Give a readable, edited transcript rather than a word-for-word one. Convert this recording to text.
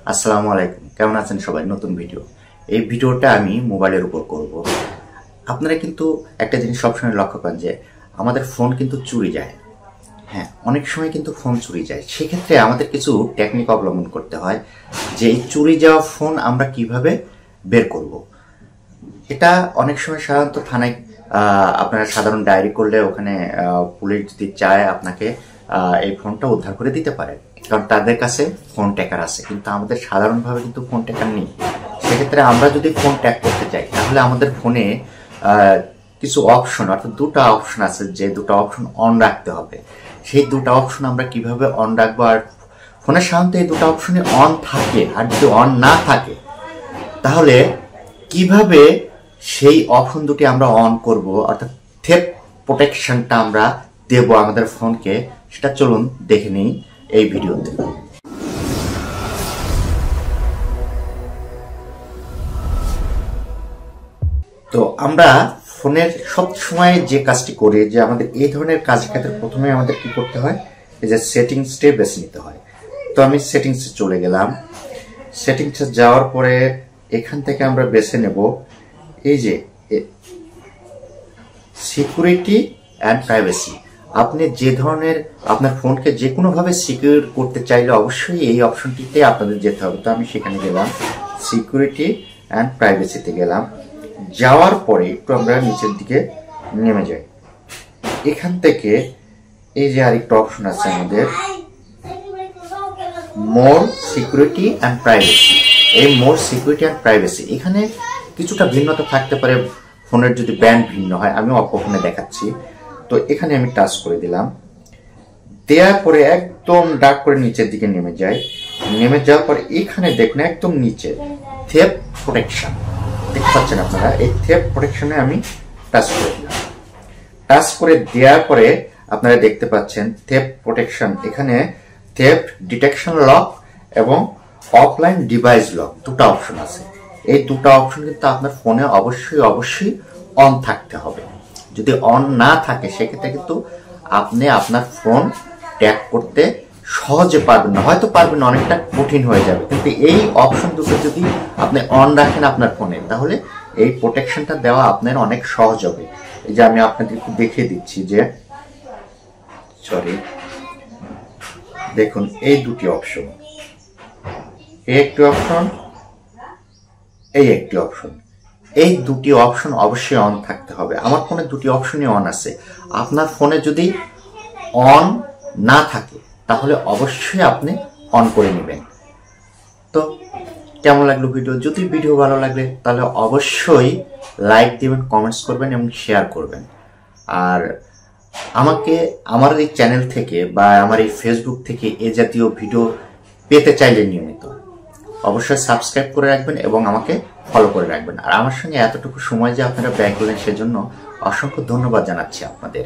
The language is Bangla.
আসসালামু আলাইকুম, কেমন আছেন সবাই? নতুন ভিডিও। এই ভিডিওটা আমি মোবাইলের উপর করব। আপনারা কিন্তু একটা জিনিস সবসময় লক্ষ্য করেন যে আমাদের ফোন কিন্তু চুরি যায়। হ্যাঁ, অনেক সময় কিন্তু ফোন চুরি যায়। সেক্ষেত্রে আমাদের কিছু টেকনিক অবলম্বন করতে হয় যে এই চুরি যাওয়া ফোন আমরা কিভাবে বের করব। এটা অনেক সময় সাধারণত থানায় আপনারা সাধারণ ডায়েরি করলে ওখানে পুলিশ যদি চায় আপনাকে এই ফোনটা উদ্ধার করে দিতে পারে, কারণ তাদের কাছে ফোন ট্র্যাকার আছে। কিন্তু আমাদের সাধারণভাবে কিন্তু ফোন ট্র্যাকার নেই। সেক্ষেত্রে আমরা যদি ফোন ট্র্যাক করতে চাই তাহলে আমাদের ফোনে কিছু অপশন, অর্থাৎ দুটো অপশন আছে, যে দুটো অপশন অন রাখতে হবে। সেই দুটো অপশন আমরা কিভাবে অন রাখবো, আর ফোনের সাধারণত এই দুটো অপশনই অন থাকে, আর যদি অন না থাকে তাহলে কিভাবে সেই অপশন দুটি আমরা অন করব, অর্থাৎ থেপ প্রোটেকশনটা আমরা দেব আমাদের ফোনকে, সেটা চলুন দেখে নিই এই ভিডিওতে। তো আমরা ফোনের সব সময় যে কাজটি করি, যে আমাদের এই ধরনের কাজের ক্ষেত্রে প্রথমে আমাদের কি করতে হয়, এই যে সেটিংসটা বেছে নিতে হয়। তো আমি সেটিংসে চলে গেলাম। সেটিংসে যাওয়ার পরে এখান থেকে আমরা বেছে নেব এই যে সিকিউরিটি অ্যান্ড প্রাইভেসি। আপনি যে ধরনের আপনার ফোনকে যে কোনোভাবে সিকিউর করতে চাইলে অবশ্যই এই অপশনটিতে আপনাদের যেতে হবে। তো আমি সেখানে গেলাম, সিকিউরিটি অ্যান্ড প্রাইভেসিতে গেলাম। যাওয়ার পরে একটু আমরা নিচের দিকে নেমে যাই। এখান থেকে এই যে আরেকটা অপশন আছে আমাদের, মোর সিকিউরিটি অ্যান্ড প্রাইভেসি। এই মোর সিকিউরিটি অ্যান্ড প্রাইভেসি এখানে কিছুটা ভিন্নতা থাকতে পারে, ফোনের যদি ব্যান্ড ভিন্ন হয়। আমি অপো ফোনে দেখাচ্ছি। তো এখানে আমি টাচ করে দিলাম। দেওয়ার পরে একদম ডার্ক করে নিচের দিকে নেমে যায়। নেমে যাওয়ার পরে এখানে দেখুন একদম নিচে থেপ প্রোটেকশন দেখতে পাচ্ছেন আপনারা। এই থেপ প্রোটেকশনে আমি টাচ করে দিলাম। টাচ করে দেওয়ার পরে আপনারা দেখতে পাচ্ছেন থেপ প্রোটেকশন, এখানে থেপ ডিটেকশন লক এবং অফলাইন ডিভাইস লক দুটো অপশন আছে। এই দুটো অপশন কিন্তু আপনার ফোনে অবশ্যই অন থাকতে হবে। যদি অন না থাকে সেক্ষেত্রে কিন্তু আপনি আপনার ফোন ট্র্যাক করতে সহজে পারবেন না, হয়তো পারবেন, অনেকটা কঠিন হয়ে যাবে। কিন্তু এই অপশন দুটো যদি আপনি অন রাখেন আপনার ফোনে, তাহলে এই প্রোটেকশনটা দেওয়া আপনার অনেক সহজ হবে। এই যে আমি আপনাদের দেখিয়ে দিচ্ছি যে দেখুন এই দুটি অপশন, এই একটি অপশন, এই একটি অপশন। এই দুটি অপশন অবশ্যই অন থাকতে হবে। আমার ফোনে দুটি অপশনই অন আছে। আপনার ফোনে যদি অন না থাকে তাহলে অবশ্যই আপনি অন করে নেবেন। তো কেমন লাগলো ভিডিও? যদি ভিডিও ভালো লাগে তাহলে অবশ্যই লাইক দিবেন, কমেন্টস করবেন এবং শেয়ার করবেন। আর আমাকে আমার এই চ্যানেল থেকে বা আমার এই ফেসবুক থেকে এ জাতীয় ভিডিও পেতে চাইলে নিয়মিত অবশ্যই সাবস্ক্রাইব করে রাখবেন এবং আমাকে ফলো করে রাখবেন। আর আমার সঙ্গে এতটুকু সময় যে আপনারা ব্যয় করলেন সেজন্য অসংখ্য ধন্যবাদ জানাচ্ছি আপনাদের।